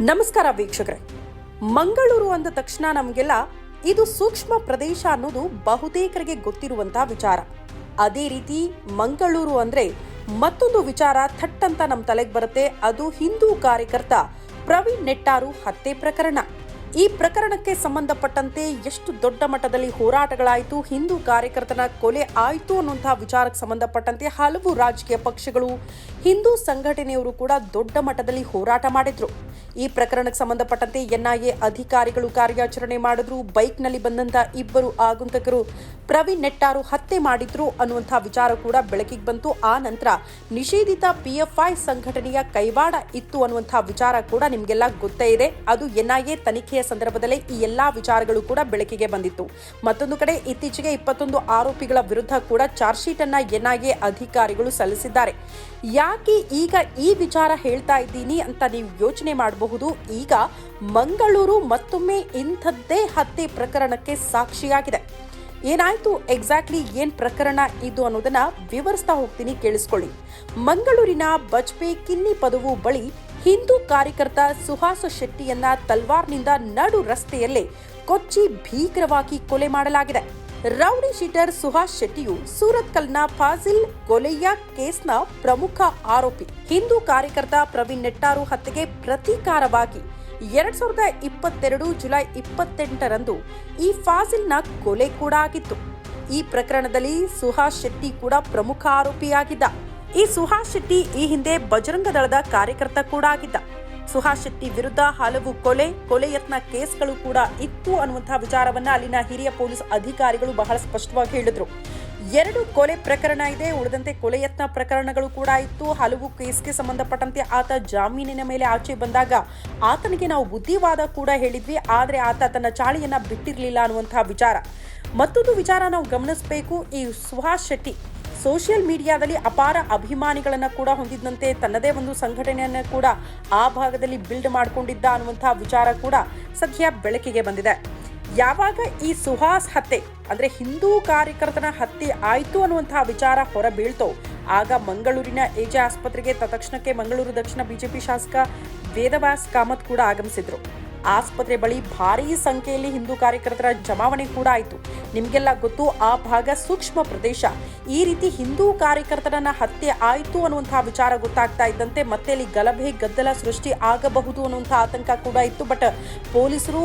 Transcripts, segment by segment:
ನಮಸ್ಕಾರ ವೀಕ್ಷಕರೇ. ಮಂಗಳೂರು ಅಂದ ತಕ್ಷಣ ನಮಗೆಲ್ಲ ಇದು ಸೂಕ್ಷ್ಮ ಪ್ರದೇಶ ಅನ್ನೋದು ಬಹುತೇಕರಿಗೆ ಗೊತ್ತಿರುವಂತಹ ವಿಚಾರ. ಅದೇ ರೀತಿ ಮಂಗಳೂರು ಅಂದ್ರೆ ಮತ್ತೊಂದು ವಿಚಾರ ಥಟ್ಟಂತ ನಮ್ಮ ತಲೆಗೆ ಬರುತ್ತೆ. ಅದು ಹಿಂದೂ ಕಾರ್ಯಕರ್ತ ಪ್ರವೀಣ್ ನೆಟ್ಟಾರು ಹತ್ಯೆ ಪ್ರಕರಣ. ಈ ಪ್ರಕರಣಕ್ಕೆ ಸಂಬಂಧಪಟ್ಟಂತೆ ಎಷ್ಟು ದೊಡ್ಡ ಮಟ್ಟದಲ್ಲಿ ಹೋರಾಟಗಳಾಯಿತು, ಹಿಂದೂ ಕಾರ್ಯಕರ್ತನ ಕೊಲೆ ಆಯಿತು ಅನ್ನುವಂತಹ ವಿಚಾರಕ್ಕೆ ಸಂಬಂಧಪಟ್ಟಂತೆ ಹಲವು ರಾಜಕೀಯ ಪಕ್ಷಗಳು, ಹಿಂದೂ ಸಂಘಟನೆಯವರು ಕೂಡ ದೊಡ್ಡ ಮಟ್ಟದಲ್ಲಿ ಹೋರಾಟ ಮಾಡಿದ್ರು. ಈ ಪ್ರಕರಣಕ್ಕೆ ಸಂಬಂಧಪಟ್ಟಂತೆ ಎನ್ಐಎ ಅಧಿಕಾರಿಗಳು ಕಾರ್ಯಾಚರಣೆ ಮಾಡಿದ್ರು. ಬೈಕ್ನಲ್ಲಿ ಬಂದಂತ ಇಬ್ಬರು ಆಗಂತಕರು ಪ್ರವೀಣ್ ನೆಟ್ಟಾರು ಹತ್ಯೆ ಮಾಡಿದ್ರು ಅನ್ನುವಂತಹ ವಿಚಾರ ಕೂಡ ಬೆಳಕಿಗೆ ಬಂತು. ಆ ನಂತರ ನಿಷೇಧಿತ PFI ಸಂಘಟನೆಯ ಕೈವಾಡ ಇತ್ತು ಅನ್ನುವಂತಹ ವಿಚಾರ ಕೂಡ ನಿಮಗೆಲ್ಲ ಗೊತ್ತೇ ಇದೆ. ಅದು ಎನ್ಐಎ ತನಿಖೆಯ ಸಂದರ್ಭದಲ್ಲೇ ಈ ಎಲ್ಲಾ ವಿಚಾರಗಳು ಕೂಡ ಬೆಳಕಿಗೆ ಬಂದಿತ್ತು. ಮತ್ತೊಂದು ಕಡೆ ಇತ್ತೀಚೆಗೆ 21 ಆರೋಪಿಗಳ ವಿರುದ್ಧ ಕೂಡ ಚಾರ್ಜ್ ಶೀಟ್ ಅನ್ನ ಎನ್ಐಎ ಅಧಿಕಾರಿಗಳು ಸಲ್ಲಿಸಿದ್ದಾರೆ. ಯಾಕೆ ಈಗ ಈ ವಿಚಾರ ಹೇಳ್ತಾ ಇದ್ದೀನಿ ಅಂತ ನೀವು ಯೋಚನೆ ಮಾಡಬಹುದು. ಈಗ ಮಂಗಳೂರು ಮತ್ತೊಮ್ಮೆ ಇಂಥದ್ದೇ ಹತ್ಯೆ ಪ್ರಕರಣಕ್ಕೆ ಸಾಕ್ಷಿಯಾಗಿದೆ. ಏನಾಯ್ತು, ಎಕ್ಸಾಕ್ಟ್ಲಿ ಏನ್ ಪ್ರಕರಣ ಇದು ಅನ್ನೋದನ್ನ ವಿವರಿಸ್ತಾ ಹೋಗ್ತೀನಿ, ಕೇಳಿಸ್ಕೊಳ್ಳಿ. ಮಂಗಳೂರಿನ ಬಜ್ಪೆ ಕಿನ್ನಿ ಪದವು ಬಳಿ ಹಿಂದೂ ಕಾರ್ಯಕರ್ತ ಸುಹಾಸ್ ಶೆಟ್ಟಿಯನ್ನ ತಲ್ವಾರ್ನಿಂದ ನಡು ರಸ್ತೆಯಲ್ಲೇ ಕೊಚ್ಚಿ ಭೀಕರವಾಗಿ ಕೊಲೆ ಮಾಡಲಾಗಿದೆ. ರೌಡಿ ಶೀಟರ್ ಸುಹಾಸ್ ಶೆಟ್ಟಿಯು ಸೂರತ್ಕಲ್ನ ಫಾಜಿಲ್ ಕೊಲೆಯ ಕೇಸ್ನ ಪ್ರಮುಖ ಆರೋಪಿ. ಹಿಂದೂ ಕಾರ್ಯಕರ್ತ ಪ್ರವೀಣ್ ನೆಟ್ಟಾರು ಹತ್ಯೆಗೆ ಪ್ರತೀಕಾರವಾಗಿ 2022 ಜುಲೈ 28ರಂದು ಈ ಫಾಜಿಲ್ನ ಕೊಲೆ ಕೂಡ ಆಗಿತ್ತು. ಈ ಪ್ರಕರಣದಲ್ಲಿ ಸುಹಾಸ್ ಶೆಟ್ಟಿ ಕೂಡ ಪ್ರಮುಖ ಆರೋಪಿಯಾಗಿದ್ದ. ಈ ಸುಹಾಸ್ ಶೆಟ್ಟಿ ಈ ಹಿಂದೆ ಬಜರಂಗ ದಳದ ಕಾರ್ಯಕರ್ತ ಕೂಡ ಆಗಿದ್ದ. ಸುಹಾಸ್ ಶೆಟ್ಟಿ ವಿರುದ್ಧ ಹಲವು ಕೊಲೆ ಯತ್ನ ಕೇಸ್ಗಳು ಕೂಡ ಇತ್ತು ಅನ್ನುವಂತಹ ವಿಚಾರವನ್ನ ಅಲ್ಲಿನ ಹಿರಿಯ ಪೊಲೀಸ್ ಅಧಿಕಾರಿಗಳು ಬಹಳ ಸ್ಪಷ್ಟವಾಗಿ ಹೇಳಿದ್ರು. 2 ಕೊಲೆ ಪ್ರಕರಣ ಇದೆ, ಉಳಿದಂತೆ ಕೊಲೆ ಯತ್ನ ಪ್ರಕರಣಗಳು ಕೂಡ ಇತ್ತು. ಹಲವು ಕೇಸ್ಗೆ ಸಂಬಂಧಪಟ್ಟಂತೆ ಆತ ಜಾಮೀನಿನ ಮೇಲೆ ಆಚೆ ಬಂದಾಗ ಆತನಿಗೆ ನಾವು ಬುದ್ಧಿವಾದ ಕೂಡ ಹೇಳಿದ್ವಿ, ಆದ್ರೆ ಆತ ತನ್ನ ಚಾಳಿಯನ್ನ ಬಿಟ್ಟಿರಲಿಲ್ಲ ಅನ್ನುವಂತಹ ವಿಚಾರ. ಮತ್ತೊಂದು ವಿಚಾರ ನಾವು ಗಮನಿಸಬೇಕು. ಈ ಸುಹಾಸ್ ಶೆಟ್ಟಿ ಸೋಷಿಯಲ್ ಮೀಡಿಯಾದಲ್ಲಿ ಅಪಾರ ಅಭಿಮಾನಿಗಳನ್ನ ಕೂಡ ಹೊಂದಿದ್ದಂತೆ ತನ್ನದೇ ಒಂದು ಸಂಘಟನೆಯನ್ನ ಕೂಡ ಆ ಭಾಗದಲ್ಲಿ ಬಿಲ್ಡ್ ಮಾಡಿಕೊಂಡಿದ್ದ ಅನ್ನುವಂತಹ ವಿಚಾರ ಕೂಡ ಸದ್ಯ ಬೆಳಕಿಗೆ ಬಂದಿದೆ. ಯಾವಾಗ ಈ ಸುಹಾಸ್ ಹತ್ಯೆ ಅಂದ್ರೆ ಹಿಂದೂ ಕಾರ್ಯಕರ್ತನ ಹತ್ಯೆ ಆಯಿತು ಅನ್ನುವಂತಹ ವಿಚಾರ ಹೊರ ಬೀಳ್ತೋ ಆಗ ಮಂಗಳೂರಿನ ಎಜೆ ಆಸ್ಪತ್ರೆಗೆ ತತ್ಕ್ಷಣಕ್ಕೆ ಮಂಗಳೂರು ದಕ್ಷಿಣ ಬಿಜೆಪಿ ಶಾಸಕ ವೇದವ್ಯಾಸ್ ಕಾಮತ್ ಕೂಡ ಆಗಮಿಸಿದ್ರು. ಆಸ್ಪತ್ರೆ ಬಳಿ ಭಾರೀ ಸಂಖ್ಯೆಯಲ್ಲಿ ಹಿಂದೂ ಕಾರ್ಯಕರ್ತರ ಜಮಾವಣೆ ಕೂಡ ಆಯಿತು. ನಿಮಗೆಲ್ಲ ಗೊತ್ತು, ಆ ಭಾಗ ಸೂಕ್ಷ್ಮ ಪ್ರದೇಶ. ಈ ರೀತಿ ಹಿಂದೂ ಕಾರ್ಯಕರ್ತರನ್ನ ಹತ್ಯೆ ಆಯಿತು ಅನ್ನುವಂತಹ ವಿಚಾರ ಗೊತ್ತಾಗ್ತಾ ಇದ್ದಂತೆ ಮತ್ತೆ ಅಲ್ಲಿ ಗಲಭೆ ಗದ್ದಲ ಸೃಷ್ಟಿ ಆಗಬಹುದು ಅನ್ನುವಂತಹ ಆತಂಕ ಕೂಡ ಇತ್ತು. ಬಟ್ ಪೊಲೀಸರು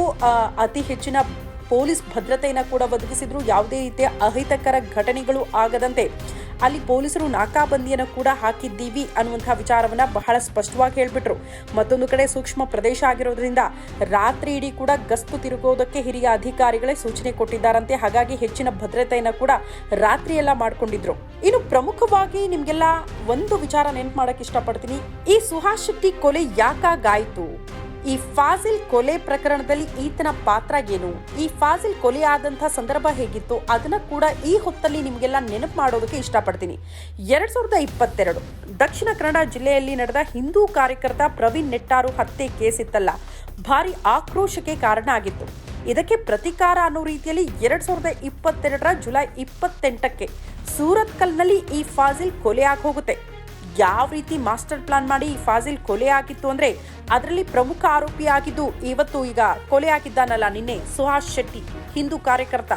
ಅತಿ ಹೆಚ್ಚಿನ ಪೊಲೀಸ್ ಭದ್ರತೆಯನ್ನು ಕೂಡ ಒದಗಿಸಿದ್ರು. ಯಾವುದೇ ರೀತಿಯ ಅಹಿತಕರ ಘಟನೆಗಳು ಆಗದಂತೆ ಅಲ್ಲಿ ಪೊಲೀಸರು ನಾಕಾಬಂದಿಯನ್ನು ಕೂಡ ಹಾಕಿದ್ದೀವಿ ಅನ್ನುವಂತಹ ವಿಚಾರವನ್ನ ಬಹಳ ಸ್ಪಷ್ಟವಾಗಿ ಹೇಳ್ಬಿಟ್ರು. ಮತ್ತೊಂದು ಕಡೆ ಸೂಕ್ಷ್ಮ ಪ್ರದೇಶ ಆಗಿರೋದ್ರಿಂದ ರಾತ್ರಿ ಇಡೀ ಕೂಡ ಗಸ್ತು ತಿರುಗೋದಕ್ಕೆ ಹಿರಿಯ ಅಧಿಕಾರಿಗಳೇ ಸೂಚನೆ ಕೊಟ್ಟಿದ್ದಾರಂತೆ. ಹಾಗಾಗಿ ಹೆಚ್ಚಿನ ಭದ್ರತೆಯನ್ನು ಕೂಡ ರಾತ್ರಿ ಎಲ್ಲ ಮಾಡ್ಕೊಂಡಿದ್ರು. ಇನ್ನು ಪ್ರಮುಖವಾಗಿ ನಿಮ್ಗೆಲ್ಲ ಒಂದು ವಿಚಾರ ನೆನಪು ಮಾಡಕ್ ಇಷ್ಟಪಡ್ತೀನಿ. ಈ ಸುಹಾಸ್ ಶೆಟ್ಟಿ ಕೊಲೆ ಯಾಕಾಗಾಯಿತು, ಈ ಫಾಜಿಲ್ ಕೊಲೆ ಪ್ರಕರಣದಲ್ಲಿ ಈತನ ಪಾತ್ರ ಏನು, ಈ ಫಾಜಿಲ್ ಕೊಲೆ ಆದಂತಹ ಸಂದರ್ಭ ಹೇಗಿತ್ತು, ಅದನ್ನ ಕೂಡ ಈ ಹೊತ್ತಲ್ಲಿ ನಿಮಗೆಲ್ಲ ನೆನಪು ಮಾಡೋದಕ್ಕೆ ಇಷ್ಟಪಡ್ತೀನಿ. 2022 ದಕ್ಷಿಣ ಕನ್ನಡ ಜಿಲ್ಲೆಯಲ್ಲಿ ನಡೆದ ಹಿಂದೂ ಕಾರ್ಯಕರ್ತ ಪ್ರವೀಣ್ ನೆಟ್ಟಾರು ಹತ್ಯೆ ಕೇಸ್ ಇತ್ತಲ್ಲ, ಭಾರಿ ಆಕ್ರೋಶಕ್ಕೆ ಕಾರಣ ಆಗಿತ್ತು. ಇದಕ್ಕೆ ಪ್ರತಿಕಾರ ಅನ್ನೋ ರೀತಿಯಲ್ಲಿ 2022 ಜುಲೈ 28ಕ್ಕೆ ಸೂರತ್ಕಲ್ನಲ್ಲಿ ಈ ಫಾಜಿಲ್ ಕೊಲೆ ಆಗಿ ಹೋಗುತ್ತೆ. ಯಾವ ರೀತಿ ಮಾಸ್ಟರ್ ಪ್ಲಾನ್ ಮಾಡಿ ಈ ಫಾಜಿಲ್ ಕೊಲೆ ಆಗಿತ್ತು ಅಂದ್ರೆ ಅದರಲ್ಲಿ ಪ್ರಮುಖ ಆರೋಪಿ ಆಗಿದ್ದು ಇವತ್ತು ಈಗ ಕೊಲೆ ಆಗಿದ್ದಾನಲ್ಲ ನಿನ್ನೆ ಸುಹಾಸ್ ಶೆಟ್ಟಿ ಹಿಂದೂ ಕಾರ್ಯಕರ್ತ,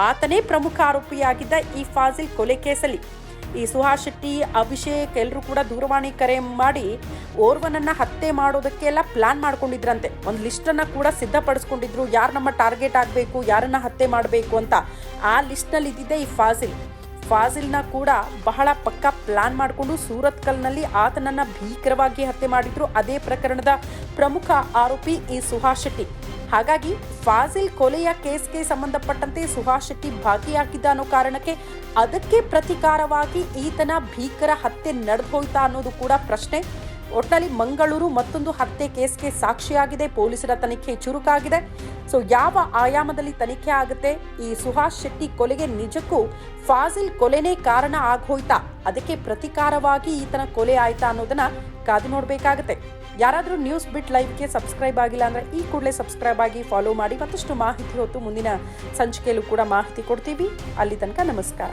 ಆತನೇ ಪ್ರಮುಖ ಆರೋಪಿಯಾಗಿದ್ದ ಈ ಫಾಜಿಲ್ ಕೊಲೆ ಕೇಸಲ್ಲಿ. ಈ ಸುಹಾಸ್ ಶೆಟ್ಟಿ, ಅಭಿಷೇಕ್ ಎಲ್ಲರೂ ಕೂಡ ದೂರವಾಣಿ ಕರೆ ಮಾಡಿ ಓರ್ವನನ್ನ ಹತ್ಯೆ ಮಾಡೋದಕ್ಕೆ ಎಲ್ಲ ಪ್ಲಾನ್ ಮಾಡ್ಕೊಂಡಿದ್ರಂತೆ. ಒಂದು ಲಿಸ್ಟನ್ನು ಕೂಡ ಸಿದ್ಧಪಡಿಸ್ಕೊಂಡಿದ್ರು, ಯಾರು ನಮ್ಮ ಟಾರ್ಗೆಟ್ ಆಗಬೇಕು, ಯಾರನ್ನ ಹತ್ಯೆ ಮಾಡಬೇಕು ಅಂತ. ಆ ಲಿಸ್ಟ್ನಲ್ಲಿ ಇದ್ದಿದ್ದೆ ಈ ಫಾಜಿಲ್ನ ಕೂಡ ಬಹಳ ಪಕ್ಕಾ ಪ್ಲಾನ್ ಮಾಡಿಕೊಂಡು ಸೂರತ್ಕಲ್ನಲ್ಲಿ ಆತನನ್ನ ಭೀಕರವಾಗಿ ಹತ್ಯೆ ಮಾಡಿದ್ರು. ಅದೇ ಪ್ರಕರಣದ ಪ್ರಮುಖ ಆರೋಪಿ ಈ ಸುಹಾಸ್ ಶೆಟ್ಟಿ. ಹಾಗಾಗಿ ಫಾಜಿಲ್ ಕೊಲೆಯ ಕೇಸ್ಗೆ ಸಂಬಂಧಪಟ್ಟಂತೆ ಸುಹಾಸ್ ಶೆಟ್ಟಿ ಭಾಗಿಯಾಗಿದ್ದ ಅನ್ನೋ ಕಾರಣಕ್ಕೆ ಅದಕ್ಕೆ ಪ್ರತಿಕಾರವಾಗಿ ಈತನ ಭೀಕರ ಹತ್ಯೆ ನಡೆದು ಹೋಯ್ತಾ ಅನ್ನೋದು ಕೂಡ ಪ್ರಶ್ನೆ. ಒಟ್ಟಿನಲ್ಲಿ ಮಂಗಳೂರು ಮತ್ತೊಂದು ಹತ್ಯೆ ಕೇಸ್ಗೆ ಸಾಕ್ಷಿಯಾಗಿದೆ. ಪೊಲೀಸರ ತನಿಖೆ ಚುರುಕಾಗಿದೆ. ಸೊ ಯಾವ ಆಯಾಮದಲ್ಲಿ ತನಿಖೆ ಆಗುತ್ತೆ, ಈ ಸುಹಾಸ್ ಶೆಟ್ಟಿ ಕೊಲೆಗೆ ನಿಜಕ್ಕೂ ಫಾಜಿಲ್ ಕೊಲೆನೇ ಕಾರಣ ಆಗೋಯ್ತಾ, ಅದಕ್ಕೆ ಪ್ರತಿಕಾರವಾಗಿ ಈತನ ಕೊಲೆ ಆಯ್ತಾ ಅನ್ನೋದನ್ನ ಕಾದು ನೋಡಬೇಕಾಗುತ್ತೆ. ಯಾರಾದರೂ ನ್ಯೂಸ್ ಬಿಟ್ ಲೈವ್ಗೆ ಸಬ್ಸ್ಕ್ರೈಬ್ ಆಗಿಲ್ಲ ಅಂದರೆ ಈ ಕೂಡಲೇ ಸಬ್ಸ್ಕ್ರೈಬ್ ಆಗಿ ಫಾಲೋ ಮಾಡಿ. ಮತ್ತಷ್ಟು ಮಾಹಿತಿ ಹೊತ್ತು ಮುಂದಿನ ಸಂಚಿಕೆಯಲ್ಲೂ ಕೂಡ ಮಾಹಿತಿ ಕೊಡ್ತೀವಿ. ಅಲ್ಲಿ ತನಕ ನಮಸ್ಕಾರ.